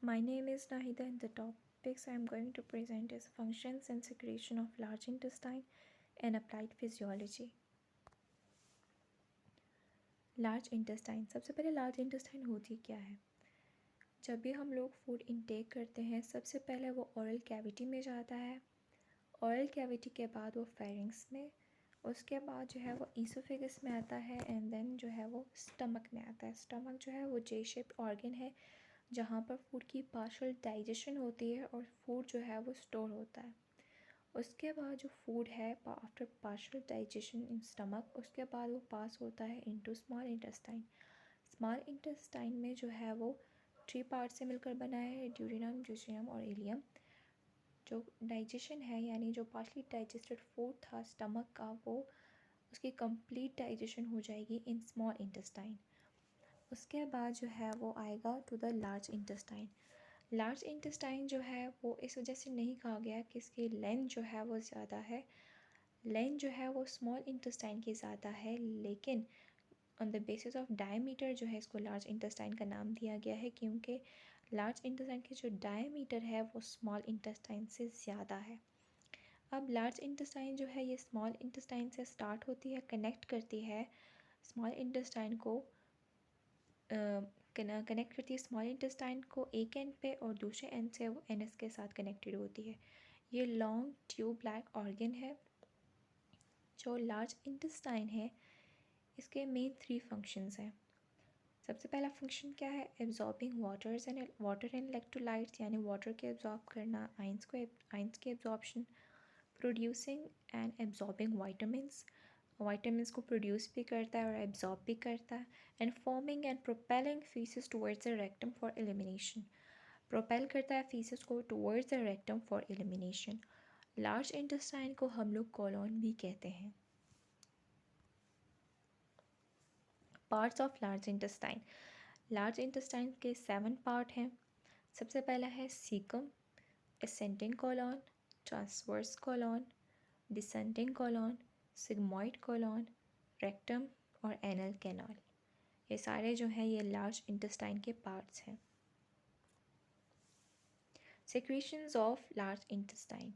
My name is Nahida and the topics I am going to present is functions and secretion of large intestine and applied physiology. Large intestine, सबसे पहले large intestine होती क्या है? जब भी हम लोग फूड इनटेक करते हैं सबसे पहले वो ओरल कैविटी में जाता है, ओरल कैविटी के बाद वो फेरिंग्स में, उसके बाद जो है वो ईसोफेगस में आता है एंड देन जो है वो स्टमक में आता है। स्टमक जो है वो जे शेप्ड ऑर्गन है जहाँ पर फूड की पार्शियल डाइजेशन होती है और फूड जो है वो स्टोर होता है। उसके बाद जो फूड है after partial digestion in stomach, उसके बाद वो पास होता है into small intestine. Small intestine में जो है वो 3 पार्ट से मिलकर बना है, ड्यूरिनम, ज्यूजियम और इलियम। जो डाइजेशन है यानी जो पार्शली डाइजेस्टेड फूड था स्टमक का, वो उसकी कंप्लीट डाइजेशन हो जाएगी इन स्मॉल इंटेस्टाइन। उसके बाद जो है वो आएगा to the large intestine. Large intestine जो है वो इस वजह से नहीं कहा गया कि इसकी लेंथ जो है वो ज़्यादा है, लेंथ जो है वो स्मॉल इंटेस्टाइन की ज़्यादा है, लेकिन on the basis of diameter जो है इसको लार्ज इंटेस्टाइन का नाम दिया गया है क्योंकि लार्ज इंटेस्टाइन की जो डायमीटर है वो स्मॉल इंटेस्टाइन से ज़्यादा है। अब लार्ज इंटेस्टाइन जो है ये स्मॉल इंटेस्टाइन से स्टार्ट होती है, कनेक्ट करती है स्मॉल इंटेस्टाइन को, कनेक्ट करती है स्मॉल इंटेस्टाइन को एक एंड पे और दूसरे एंड से वो एनएस के साथ कनेक्टेड होती है। ये लॉन्ग ट्यूब ब्लैक ऑर्गन है। जो लार्ज इंटेस्टाइन है इसके मेन 3 फंक्शंस हैं। सबसे पहला फंक्शन क्या है? एब्जॉर्बिंग वाटर एंड इलेक्ट्रोलाइट्स, यानी वाटर के एब्जॉर्ब करना, आइंस के absorption, producing and absorbing vitamins को प्रोड्यूस भी करता है और एब्जॉर्ब भी करता है, and forming and propelling faeces towards the rectum for elimination. Propel करता है फीसेस को towards the rectum for elimination. Large intestine को हम लोग कोलोन भी कहते हैं। Parts of large intestine. Large intestine के 7 पार्ट हैं। सबसे पहला है caecum, ascending colon, transverse colon, descending colon, sigmoid colon, rectum और एनल कैनाल। ये सारे जो हैं ये लार्ज इंटेस्टाइन के पार्ट्स हैं। Secretions of large intestine.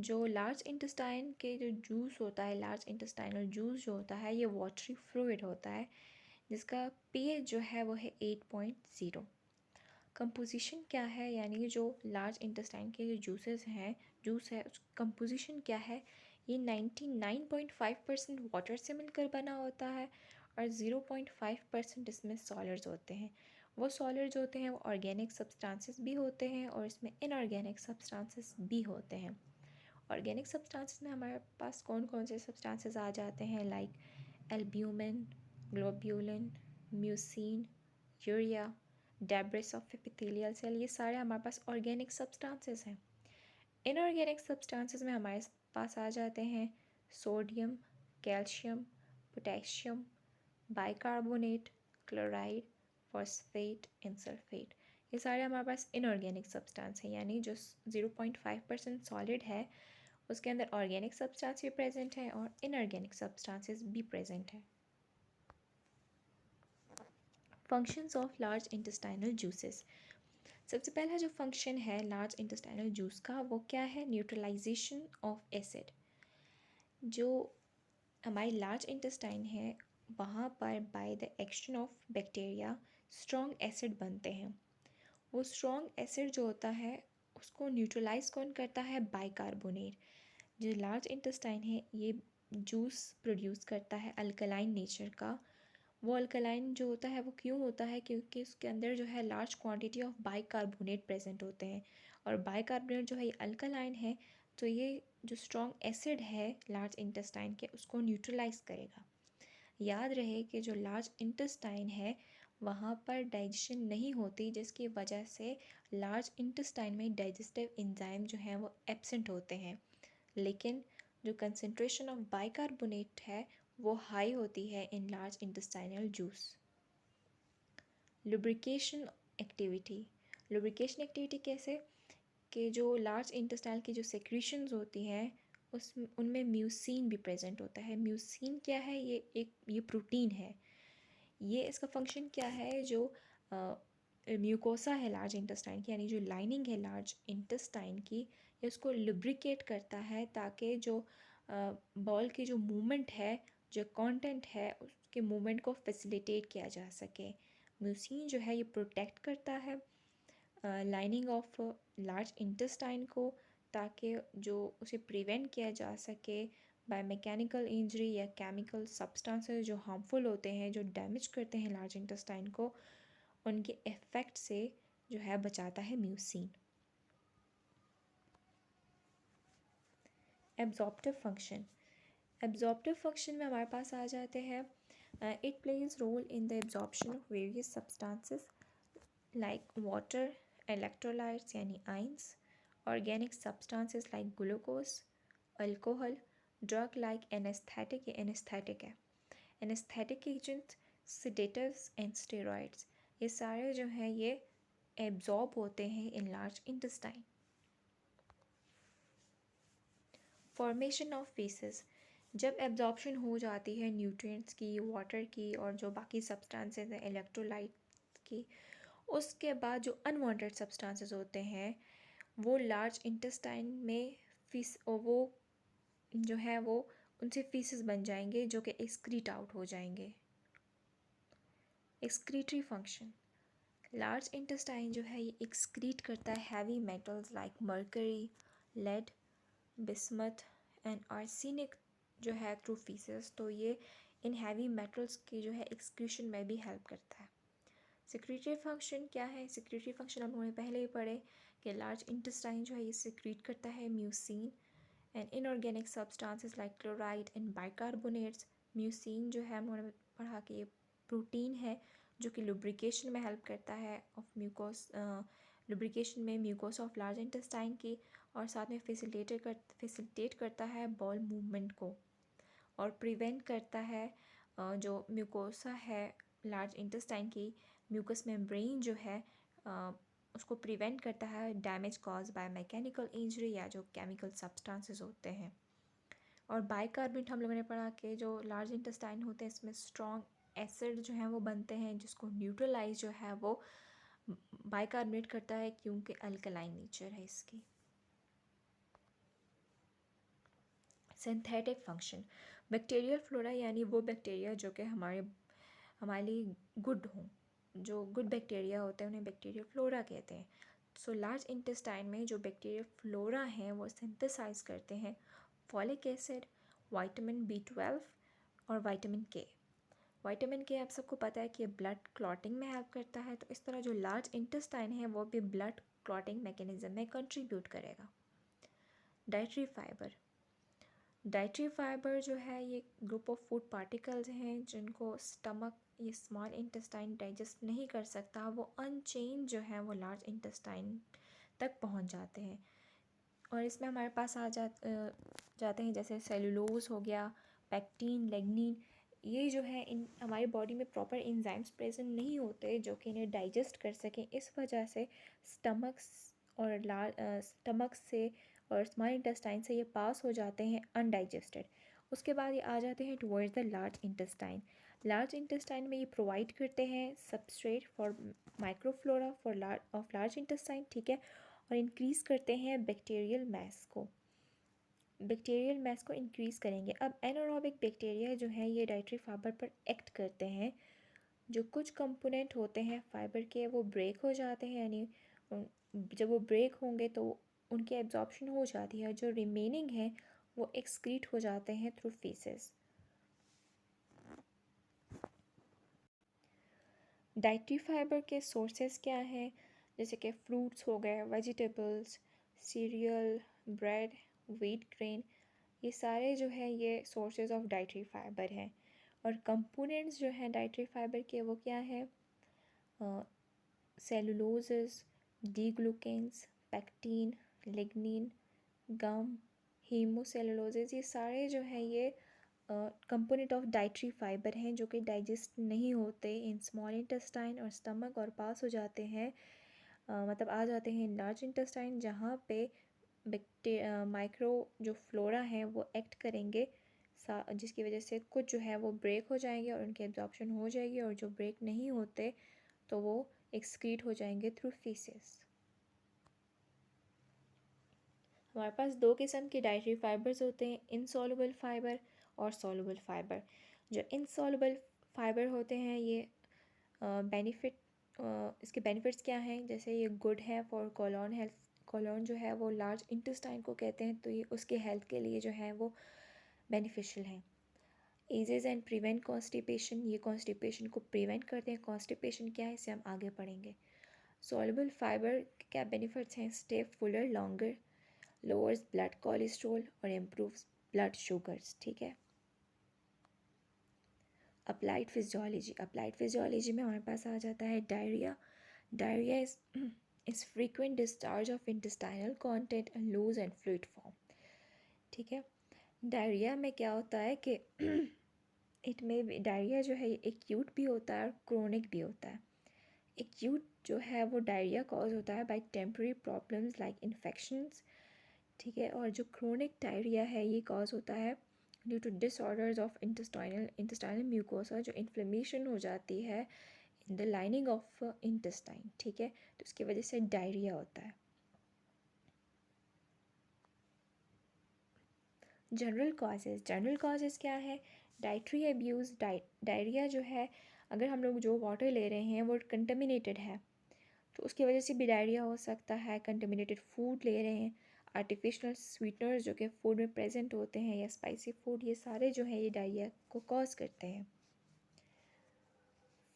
जो लार्ज इंटेस्टाइन के जो जूस होता है, लार्ज इंटेस्टाइनल जूस जो होता है, ये वाटरी फ्लूइड होता है जिसका पीएच जो है वो है 8.0। कंपोजिशन क्या है, यानी जो लार्ज इंटेस्टाइन के जो जूस है उसकी कंपोजिशन क्या है? ये 99.5% वाटर से मिलकर बना होता है और 0.5% इसमें सॉलिड्स होते हैं। वो सॉलिड्स होते हैं वो ऑर्गेनिक सब्सटेंसेस भी होते हैं और इसमें इनऑर्गेनिक सब्सटेंसेस भी होते हैं। ऑर्गेनिक सब्सटेंसेस में हमारे पास कौन कौन से सब्सटेंसेस आ जाते हैं? Like albumin, globulin, mucin, urea, debris of epithelial cell, ये सारे हमारे पास ऑर्गेनिक सब्सटेंसेस हैं। इनऑर्गेनिक सब्सटेंसेस में हमारे पास आ जाते हैं sodium, calcium, potassium, bicarbonate, chloride, phosphate and sulphate. ये सारे हमारे पास इनऑर्गेनिक सब्सटेंस हैं, यानी जो 0.5% सॉलिड है उसके अंदर ऑर्गेनिक सब्सटेंस भी प्रेजेंट है और इनऑर्गेनिक सब्सटेंसेस भी प्रेजेंट है। Functions of large intestinal juices. सबसे पहला जो फंक्शन है लार्ज इंटेस्टाइनल जूस का वो क्या है? Neutralisation of acid. जो हमारी लार्ज इंटेस्टाइन है वहाँ पर by the action of bacteria strong acid बनते हैं। वो स्ट्रॉन्ग एसिड जो होता है उसको न्यूट्रलाइज कौन करता है? बाइकार्बोनेट। जो लार्ज इंटेस्टाइन है ये जूस प्रोड्यूस करता है अल्कलाइन नेचर का। वो अल्कलाइन जो होता है वो क्यों होता है? क्योंकि उसके अंदर जो है large quantity of bicarbonate present होते हैं और बाइकार्बोनेट जो है ये अल्कलाइन है, तो ये जो स्ट्रॉन्ग एसिड है लार्ज इंटेस्टाइन के उसको न्यूट्रलाइज करेगा। याद रहे कि जो लार्ज इंटेस्टाइन है वहाँ पर डाइजेशन नहीं होती जिसकी वजह से लार्ज इंटेस्टाइन में डाइजेस्टिव एंजाइम जो हैं वो एब्सेंट होते हैं, लेकिन जो कंसंट्रेशन ऑफ बाइकार्बोनेट है वो हाई होती है in large intestinal juice. Lubrication activity. Lubrication activity कैसे? कि जो लार्ज इंटेस्टाइनल की जो सेक्रीशंस होती हैं उस उनमें म्यूसिन भी प्रेजेंट होता है। म्यूसिन क्या है? ये प्रोटीन है। ये इसका फंक्शन क्या है? जो म्यूकोसा है लार्ज इंटेस्टाइन की, यानी जो लाइनिंग है लार्ज इंटेस्टाइन की, ये उसको लुब्रिकेट करता है ताकि जो बॉल की जो मूवमेंट है, जो कंटेंट है, उसके मूवमेंट को फैसिलिटेट किया जा सके। म्यूसिन जो है ये प्रोटेक्ट करता है लाइनिंग ऑफ लार्ज इंटेस्टाइन को, ताकि जो उसे प्रिवेंट किया जा सके बाय मैकेनिकल इंजरी या केमिकल सब्सटेंसेस जो हार्मफुल होते हैं, जो डैमेज करते हैं लार्ज इंटेस्टाइन को, उनके इफ़ेक्ट से जो है बचाता है mucin. Absorptive function, absorptive function में हमारे पास आ जाते हैं it plays role in the absorption of various substances like water, electrolytes यानी ions, organic substances like glucose, alcohol, drug like anaesthetic, ये एनेस्थेटिक है, anaesthetic agents, sedatives and steroids, ये सारे जो हैं ये एब्जॉर्ब होते हैं in large intestine. Formation of faeces, जब एब्जॉर्प्शन हो जाती है न्यूट्रिएंट्स की, वाटर की और जो बाकी सब्सटेंसेस हैं इलेक्ट्रोलाइट की, उसके बाद जो अनवांटेड सब्सटेंसेस होते हैं वो लार्ज इंटेस्टाइन में वो जो है वो उनसे फीसेस बन जाएंगे जो कि एक्सक्रीट आउट हो जाएंगे। एक्सक्रीटरी फंक्शन, लार्ज इंटेस्टाइन जो है ये एक्सक्रीट करता है heavy metals like mercury, lead, bismuth and arsenic जो है थ्रू फीसेस, तो ये इन हैवी मेटल्स की जो है एक्सक्रीशन में भी हेल्प करता है। सिक्रीटरी फंक्शन क्या है? सिक्रीटरी फंक्शन हम लोगों ने पहले ही पढ़े कि लार्ज इंटेस्टाइन जो है ये सिक्रीट करता है mucin and inorganic substances like chloride and bicarbonates. Mucin जो है हम लोगों ने पढ़ा कि ये प्रोटीन है जो कि लुब्रिकेशन में हेल्प करता है ऑफ म्यूकोस, लुब्रिकेशन में म्यूकोस ऑफ लार्ज इंटेस्टाइन की, और साथ में फैसिलिटेट करता है बॉल मूवमेंट को और प्रिवेंट करता है जो म्यूकोसा है लार्ज इंटेस्टाइन की, म्यूकस मेम्ब्रेन जो है उसको प्रिवेंट करता है damage cause by mechanical injury या जो केमिकल सब्सटेंसेस होते हैं। और बाइकार्बोनेट हम लोगों ने पढ़ा कि जो लार्ज इंटेस्टाइन होते हैं इसमें स्ट्रॉन्ग एसिड जो हैं वो बनते हैं जिसको न्यूट्रलाइज जो है वो बाइकार्बोनेट करता है क्योंकि अल्कलाइन नेचर है इसकी। सिंथेटिक फंक्शन, बैक्टीरियल फ्लोरा यानी वो बैक्टीरिया जो कि हमारे लिए गुड हों, जो गुड बैक्टीरिया होते हैं उन्हें बैक्टीरियल फ्लोरा कहते हैं। सो लार्ज इंटेस्टाइन में जो बैक्टीरियल फ्लोरा हैं वो सिंथेसाइज करते हैं फॉलिक एसिड, विटामिन B12 और विटामिन के। विटामिन के आप सबको पता है कि ब्लड क्लॉटिंग में हेल्प करता है, तो इस तरह जो लार्ज इंटेस्टाइन है वो भी ब्लड क्लॉटिंग मैकेनिज्म में कंट्रीब्यूट करेगा। डाइटरी फाइबर, डाइटरी फाइबर जो है ये ग्रुप ऑफ फूड पार्टिकल्स हैं जिनको स्टमक ये स्मॉल इंटेस्टाइन डाइजेस्ट नहीं कर सकता, वो अनचेंज जो है वो लार्ज इंटेस्टाइन तक पहुंच जाते हैं। और इसमें हमारे पास जाते हैं जैसे सेलुलोज हो गया, पैक्टीन, लेग्निन, ये जो है इन हमारी बॉडी में प्रॉपर एंजाइम्स प्रेजेंट नहीं होते जो कि इन्हें डाइजेस्ट कर सकें, इस वजह से स्टमक से और स्मॉल इंटेस्टाइन से ये पास हो जाते हैं अनडाइजेस्टेड। उसके बाद ये आ जाते हैं towards the large intestine. Large intestine में ये प्रोवाइड करते हैं substrate for microflora of large intestine, ठीक है, और इंक्रीज़ करते हैं बैक्टीरियल मैस को इंक्रीज़ करेंगे। अब एनारोबिक बैक्टीरिया जो है ये डाइटरी फाइबर पर एक्ट करते हैं, जो कुछ कंपोनेंट होते हैं फाइबर के वो ब्रेक हो जाते हैं, यानी जब वो ब्रेक होंगे तो उनकी एब्जॉर्प्शन हो जाती है, जो रिमेनिंग है वो एक्सक्रीट हो जाते हैं थ्रू फीसेस। डाइटरी फाइबर के सोर्सेज क्या हैं? जैसे कि फ्रूट्स हो गए, vegetables, serial, bread, wheat grain, ये सारे जो है ये सोर्सेज ऑफ डाइटरी फाइबर हैं। और कंपोनेंट्स जो हैं डाइटरी फाइबर के वो क्या है? सेलुलोजेस, डी ग्लूकेन्स, पैक्टीन, लिग्निन, गम, हीमोसेलुलोजेस, ये सारे जो हैं ये कंपोनेंट ऑफ डाइटरी फाइबर हैं जो कि डाइजेस्ट नहीं होते इन स्मॉल इंटेस्टाइन और स्टमक और पास हो जाते हैं, मतलब आ जाते हैं लार्ज इंटेस्टाइन, जहाँ पे माइक्रो जो फ्लोरा हैं वो एक्ट करेंगे, जिसकी वजह से कुछ जो है वो ब्रेक हो जाएंगे और उनकी एब्जॉर्प्शन हो जाएगी, और जो ब्रेक नहीं होते तो वो एक्सक्रीट हो जाएंगे थ्रू फीसेस। हमारे पास दो किस्म के डाइटरी फाइबर्स होते हैं, इनसॉल्युबल फाइबर और सॉल्युबल फाइबर। जो इनसॉल्युबल फाइबर होते हैं ये बेनिफिट इसके बेनिफिट्स क्या हैं, जैसे ये गुड है फॉर कॉलोन हेल्थ। कॉलोन जो है वो लार्ज इंटेस्टाइन को कहते हैं, तो ये उसके हेल्थ के लिए जो है वो बेनिफिशियल है। एजेस एंड प्रिवेंट कॉन्स्टिपेशन, ये कॉन्स्टिपेशन को प्रिवेंट करते हैं। कॉन्स्टिपेशन क्या है इसे हम आगे पढ़ेंगे। सॉल्युबल फाइबर के क्या बेनिफिट्स हैं, stay Fuller longer, lowers blood cholesterol और इम्प्रूव्स ब्लड शुगर्स। ठीक है। अप्लाइड फिजियोलॉजी, अप्लाइड फिजियोलॉजी में हमारे पास आ जाता है diarrhoea. Diarrhoea is frequent discharge of intestinal content and loose and fluid form. ठीक है। डायरिया में क्या होता है कि इट में डायरिया जो है एक्यूट भी होता है और क्रोनिक भी होता है। एक्यूट जो है वो डायरिया कॉज होता है by temporary problems like infections. ठीक है। और जो क्रोनिक डायरिया है ये कॉज होता है due to disorders of intestinal mucosa, जो इन्फ्लेमेशन हो जाती है in the lining of intestine. ठीक है। तो उसकी वजह से डायरिया होता है। जनरल कॉजेज़ क्या है, डाइटरी एब्यूज़। डायरिया जो है, अगर हम लोग जो वाटर ले रहे हैं वो कंटेमिनेटेड है तो उसकी वजह से भी डायरिया हो सकता है। कंटेमिनेटेड फूड ले रहे हैं, आर्टिफिशियल स्वीटनर्स जो कि फूड में प्रेजेंट होते हैं या स्पाइसी फूड, ये सारे जो है ये डायरिया को कॉज करते हैं।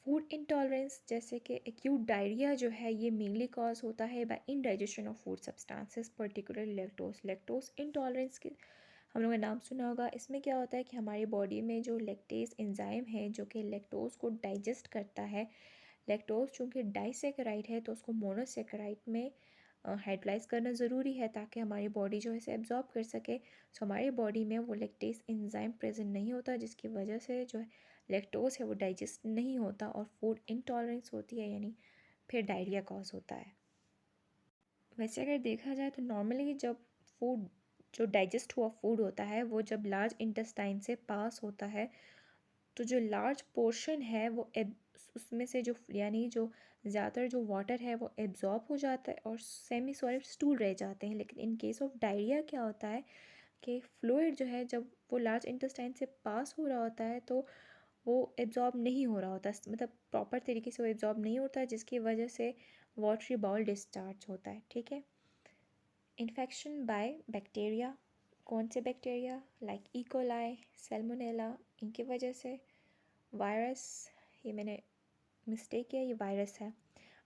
फूड इंटॉलरेंस, जैसे कि एक्यूट डायरिया जो है ये मेनली कॉज होता है by indigestion of food substances, particular lactose intolerance के हम लोगों ने नाम सुना होगा। इसमें क्या होता है कि हमारी बॉडी में जो लैक्टेज एंजाइम है जो कि लैक्टोज को डाइजेस्ट करता है, लैक्टोज चूँकि डाइसेकेराइड है तो उसको मोनोसेकेराइड में हाइड्रोलाइज करना ज़रूरी है ताकि हमारी बॉडी जो है इसे एब्जॉर्ब कर सके। सो हमारी बॉडी में वो लैक्टेज एंजाइम प्रेजेंट नहीं होता, जिसकी वजह से जो है लैक्टोज है वो डाइजेस्ट नहीं होता और फूड इंटॉलरेंस होती है, यानी फिर डायरिया कॉज होता है। वैसे अगर देखा जाए तो नॉर्मली जब फूड जो डाइजेस्ट हुआ फूड होता है वो जब लार्ज इंटेस्टाइन से पास होता है तो जो लार्ज पोर्शन है वो उसमें से जो यानी जो ज़्यादातर जो वाटर है वो एब्जॉर्ब हो जाता है और सेमी सॉलिड स्टूल रह जाते हैं। लेकिन इन केस ऑफ डायरिया क्या होता है कि फ्लूइड जो है जब वो लार्ज इंटेस्टाइन से पास हो रहा होता है तो वो एब्जॉर्ब नहीं हो रहा होता, मतलब प्रॉपर तरीके से वो एब्जॉर्ब नहीं होता, जिसकी वजह से वाटरी बाउल डिस्चार्ज होता है। ठीक है। इन्फेक्शन बाय बैक्टीरिया, कौन से बैक्टीरिया, लाइक इकोलाई, सैल्मोनेला, इनकी वजह से। वायरस, ये मैंने मिस्टेक किया, ये वायरस है।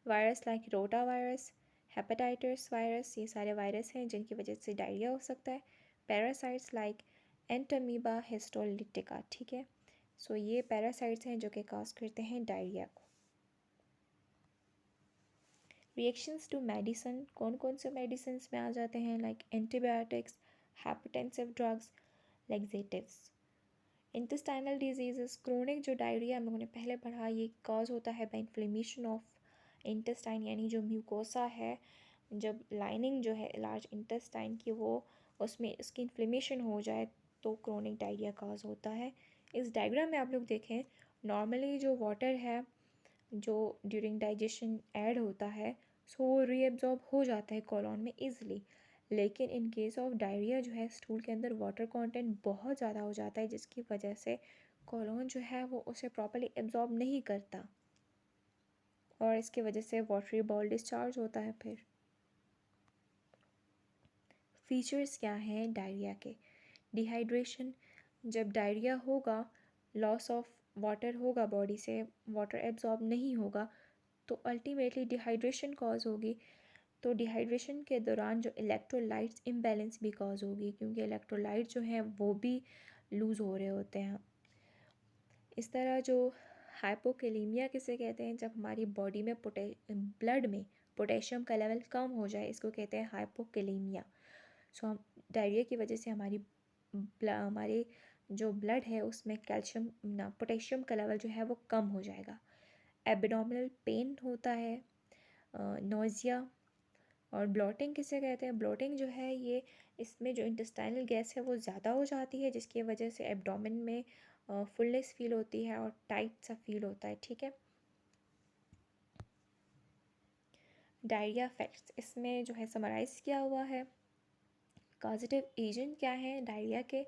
Virus like rota virus, hepatitis virus, ये सारे वायरस हैं जिनकी वजह से डायरिया हो सकता है। Parasites like Entamoeba histolytica. ठीक है। सो ये पैरासाइट्स हैं जो कि कॉज करते हैं डायरिया को। रिएक्शंस टू मेडिसिन, कौन कौन से मेडिसिन में आ जाते हैं, like antibiotics, hypertensive drugs, laxatives. Intestinal disease, chronic जो डायरिया हम लोगों ने पहले पढ़ा, ये कॉज होता है बाय इन्फ्लेमेशन ऑफ इंटेस्टाइन, यानी जो म्यूकोसा है, जब लाइनिंग जो है लार्ज इंटेस्टाइन की वो उसमें उसकी इन्फ्लेमेशन हो जाए तो क्रोनिक डायरिया कॉज होता है। इस डायग्राम में आप लोग देखें, नॉर्मली जो वाटर है जो ड्यूरिंग डाइजेशन ऐड होता है सो वो रीएब्जॉर्ब हो जाता है कॉलोन में ईजिली। लेकिन इन केस ऑफ डायरिया जो है स्टूल के अंदर वाटर कंटेंट बहुत ज़्यादा हो जाता है, जिसकी वजह से कॉलोन जो है वो उसे प्रॉपर्ली एब्जॉर्ब नहीं करता और इसकी वजह से वाटरी बाउल डिस्चार्ज होता है। फिर फीचर्स क्या हैं डायरिया के, डिहाइड्रेशन, जब डायरिया होगा लॉस ऑफ वाटर होगा, बॉडी से वाटर एब्जॉर्ब नहीं होगा तो अल्टीमेटली डिहाइड्रेशन कॉज होगी। तो डिहाइड्रेशन के दौरान जो इलेक्ट्रोलाइट्स इम्बैलेंस भी कॉज होगी, क्योंकि इलेक्ट्रोलाइट जो हैं वो भी लूज़ हो रहे होते हैं। इस तरह जो हाइपोकेलीमिया किसे कहते हैं, जब हमारी बॉडी में ब्लड में पोटेशियम का लेवल कम हो जाए, इसको कहते हैं हाइपोकेलीमिया। सो हम डायरिया की वजह से हमारे जो ब्लड है उसमें कैल्शियम ना पोटेशियम का लेवल जो है वो कम हो जाएगा। एब्डोमिनल पेन होता है, नोज़िया। और ब्लोटिंग किसे कहते हैं, ब्लोटिंग जो है ये इसमें जो इंटेस्टाइनल गैस है वो ज़्यादा हो जाती है, जिसकी वजह से एब्डोमेन में फुलनेस फील होती है और टाइट सा फील होता है। ठीक है। डायरिया फैक्ट्स इसमें जो है समराइज़ किया हुआ है। कॉजेटिव एजेंट क्या है डायरिया के?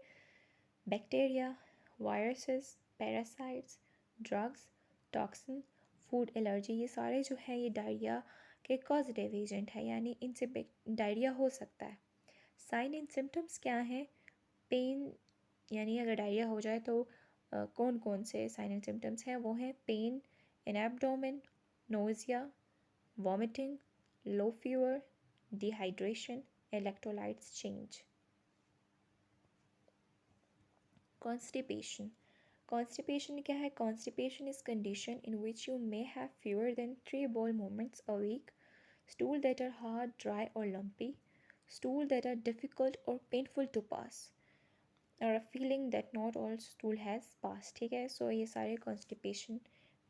Bacteria, viruses, parasites, drugs, toxin, food allergy, ये सारे जो है ये डायरिया के कॉजेटिव एजेंट है, यानी इनसे डायरिया हो सकता है। साइन एंड सिम्टम्स क्या हैं? पेन, यानी अगर डायरिया हो जाए तो कौन कौन से साइन एंड सिम्टम्स हैं? वो हैं pain in abdomen, nausea, vomiting, low fever, dehydration, electrolytes change. Constipation, constipation क्या है? Constipation is condition in which you may have fewer than 3 bowel movements a week, stool that are hard, dry or lumpy, stool that are difficult or painful to pass, or a feeling that not all stool has passed। ठीक है, सो ये सारे constipation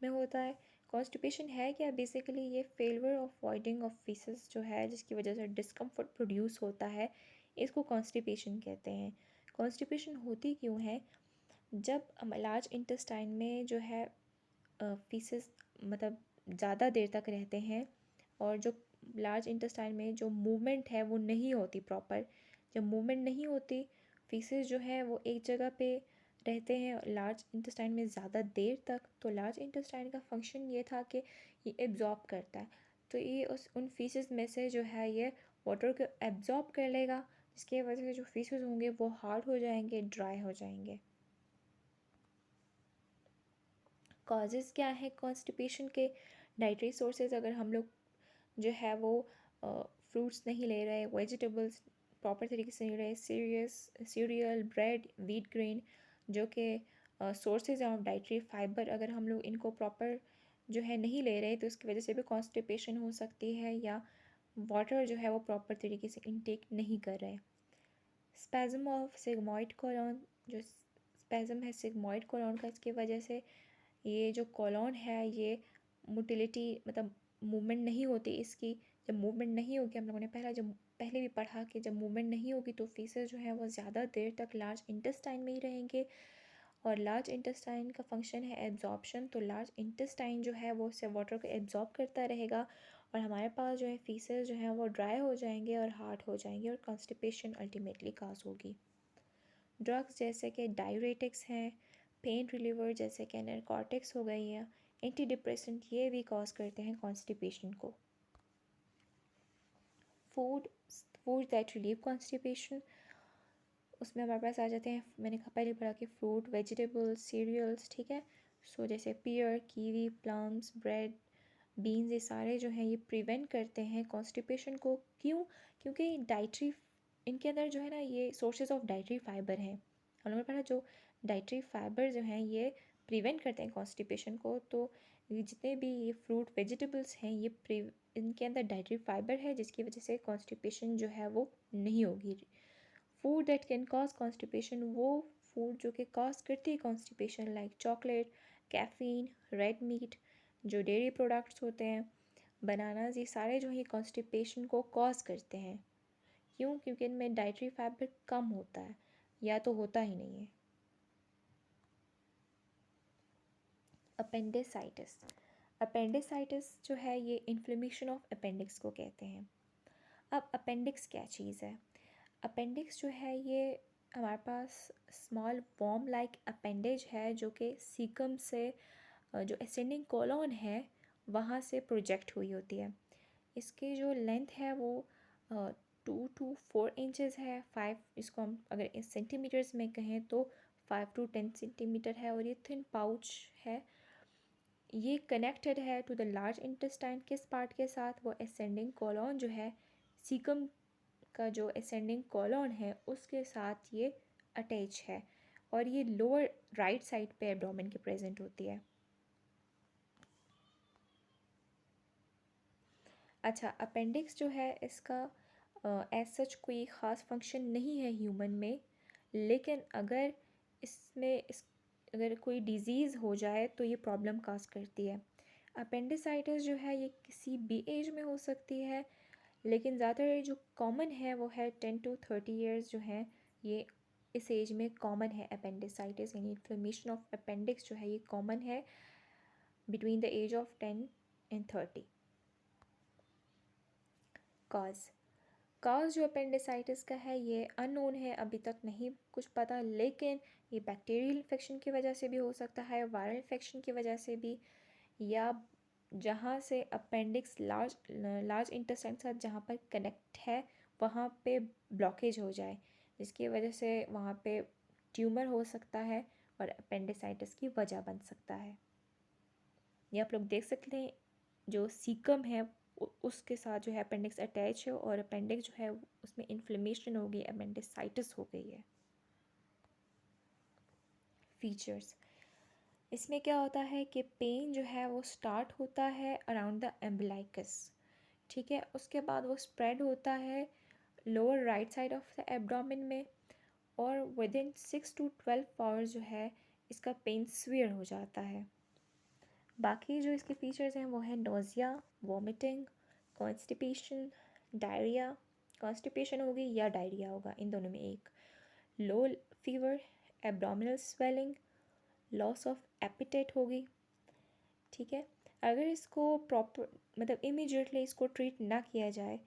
में होता है। Constipation है क्या? Basically ये failure of voiding of faeces जो है, जिसकी वजह से डिस्कम्फर्ट प्रोड्यूस होता है, इसको कॉन्स्टिपेशन कहते हैं। कॉन्स्टिपेशन होती क्यों है? जब लार्ज इंटेस्टाइन में जो है फीसेस मतलब ज़्यादा देर तक रहते हैं, और जो लार्ज इंटेस्टाइन में जो मूवमेंट है वो नहीं होती प्रॉपर, जब मूवमेंट नहीं होती, फीसेस जो है वो एक जगह पे रहते हैं लार्ज इंटेस्टाइन में ज़्यादा देर तक, तो लार्ज इंटेस्टाइन का फंक्शन ये था कि ये एब्जॉर्ब करता है, तो ये उन फीसेस में से जो है ये वाटर को एब्जॉर्ब कर लेगा, जिसकी वजह से जो फीसेस होंगे वो हार्ड हो जाएंगे, ड्राई हो जाएंगे। कॉजेज़ क्या है कॉन्स्टिपेशन के? डाइटरी सोर्सेज, अगर हम लोग जो है वो फ्रूट्स नहीं ले रहे, वेजिटेबल्स प्रॉपर तरीके से नहीं रहे, सीरियल, ब्रेड, व्हीट ग्रेन जो कि सोर्सेज ऑफ डाइटरी फाइबर, अगर हम लोग इनको प्रॉपर जो है नहीं ले रहे तो इसकी वजह से भी कॉन्स्टिपेशन हो सकती है, या वाटर जो है वो प्रॉपर तरीके से इनटेक नहीं कर रहे। स्पैज़म ऑफ सिग्मॉइड कोलॉन, जो स्पैज़म है सिग्मॉइड कोलॉन का, इसकी वजह से ये जो कॉलोन है ये मोटिलिटी मतलब मूवमेंट नहीं होती इसकी, जब मूवमेंट नहीं होगी, हम लोगों ने पहले भी पढ़ा कि जब मूवमेंट नहीं होगी तो फीसेस जो है वो ज़्यादा देर तक लार्ज इंटेस्टाइन में ही रहेंगे, और लार्ज इंटेस्टाइन का फंक्शन है एब्जॉर्प्शन, तो लार्ज इंटेस्टाइन जो है वो उससे वाटर को एब्जॉर्ब करता रहेगा, और हमारे पास जो है फीसेस जो हैं वो ड्राई हो जाएंगे और हार्ड हो जाएंगे, और कॉन्स्टिपेशन अल्टीमेटली काज होगी। ड्रग्स जैसे कि डायूरेटिक्स हैं, पेन रिलीवर जैसे कि नरकोटिक्स हो गई हैं, एंटी डिप्रेसेंट, ये भी कॉज करते हैं कॉन्स्टिपेशन को। Food food that relieve constipation, उसमें हमारे पास आ जाते हैं, मैंने पहले पढ़ा कि फ्रूट, वेजिटेबल्स, सीरियल्स, ठीक है। सो जैसे पियर, कीवी, प्लम्स, ब्रेड, बीन्स, ये सारे जो हैं ये प्रिवेंट करते हैं कॉन्स्टिपेशन को। क्यों? क्योंकि डाइट्री इनके अंदर जो है ना ये सोर्सेज ऑफ डाइट्री फाइबर हैं, हम लोगों ने पढ़ा जो डाइट्री फाइबर जो हैं ये प्रिवेंट करते हैं कॉन्स्टिपेशन को, तो ये जितने भी ये फ्रूट वेजिटेबल्स हैं ये इनके अंदर डाइट्री फाइबर है, जिसकी वजह से कॉन्स्टिपेशन जो है वो नहीं होगी। Food that can cause constipation, वो फूड जो कि कॉज करती है constipation, like chocolate, caffeine, red meat, जो डेयरी प्रोडक्ट्स होते हैं, बनानाज, ये सारे जो है कॉन्स्टिपेशन को कॉज करते हैं। क्यों? क्योंकि इनमें डाइटरी फाइबर कम होता है या तो होता ही नहीं है। अपेंडिसाइटिस, अपेंडिसाइटिस जो है ये इन्फ्लेमेशन ऑफ अपेंडिक्स को कहते हैं। अब अपेंडिक्स क्या चीज़ है? अपेंडिक्स जो है ये हमारे पास स्मॉल वॉर्म लाइक अपेंडेज है, जो कि सीकम से जो असेंडिंग कॉलोन है वहाँ से प्रोजेक्ट हुई होती है। इसकी जो लेंथ है वो 2 to 4 इंचज़ है। 5, इसको हम अगर इस सेंटीमीटर्स में कहें तो 5 to 10 सेंटीमीटर है, और ये थिन पाउच है। ये कनेक्टेड है टू द लार्ज इंटेस्टाइन, किस पार्ट के साथ? वो असेंडिंग कॉलोन जो है, सीकम का जो असेंडिंग कॉलोन है उसके साथ ये अटैच है, और ये लोअर राइट साइड पे एब्डोमेन के प्रेजेंट होती है। अच्छा, अपेंडिक्स जो है इसका एज सच कोई ख़ास फंक्शन नहीं है ह्यूमन में, लेकिन अगर इसमें अगर कोई डिज़ीज़ हो जाए तो ये प्रॉब्लम काज करती है। अपेंडिसाइटिस जो है ये किसी भी एज में हो सकती है, लेकिन ज़्यादातर जो कॉमन है वो है 10 to 30 ईयर्स जो है, ये इस एज में कॉमन है अपेंडिसाइटिस, यानी इन्फ्लेमेशन ऑफ अपेंडिक्स जो है ये कॉमन है between the age of 10 and 30। Cause जो अपेंडिसाइटिस का है ये अननोन है, अभी तक नहीं कुछ पता, लेकिन ये बैक्टीरियल इन्फेक्शन की वजह से भी हो सकता है, वायरल इन्फेक्शन की वजह से भी, या जहाँ से अपेंडिक्स लार्ज इंटेस्टाइन के साथ जहाँ पर कनेक्ट है वहाँ पे ब्लॉकेज हो जाए, जिसकी वजह से वहाँ पे ट्यूमर हो सकता है और अपेंडिसाइटिस की वजह बन सकता है। ये आप लोग देख सकते हैं, जो सीकम है उसके साथ जो है अपेंडिक्स अटैच है और अपेंडिक्स जो है उसमें इन्फ्लेमेशन हो गई, अपेंडिसाइटिस हो गई है। फीचर्स इसमें क्या होता है कि पेन जो है वो स्टार्ट होता है अराउंड द एम्बिलाइकस, ठीक है, उसके बाद वो स्प्रेड होता है lower right side of the abdomen में, और विद इन 6 to 12 आवर्स जो है इसका पेन सीवियर हो जाता है। बाकी जो इसके फीचर्स हैं वो है nausea, vomiting, constipation, diarrhoea, constipation होगी या डायरिया होगा, इन दोनों में एक, low fever, abdominal swelling, loss of appetite होगी, ठीक है। अगर इसको प्रॉपर मतलब इमीडिएटली इसको ट्रीट ना किया जाए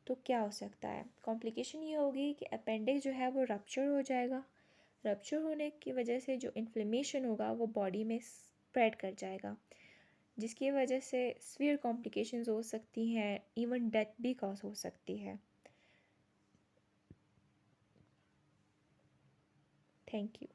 तो क्या हो सकता है, कॉम्प्लिकेशन ये होगी कि अपेंडिक्स जो है वो रप्चर हो जाएगा, रप्चर होने की वजह से जो इन्फ्लेमेशन होगा वो बॉडी में स्प्रेड कर जाएगा, जिसकी वजह से सीवियर कॉम्प्लिकेशंस हो सकती हैं, इवन डेथ भी कॉज हो सकती है। Thank you.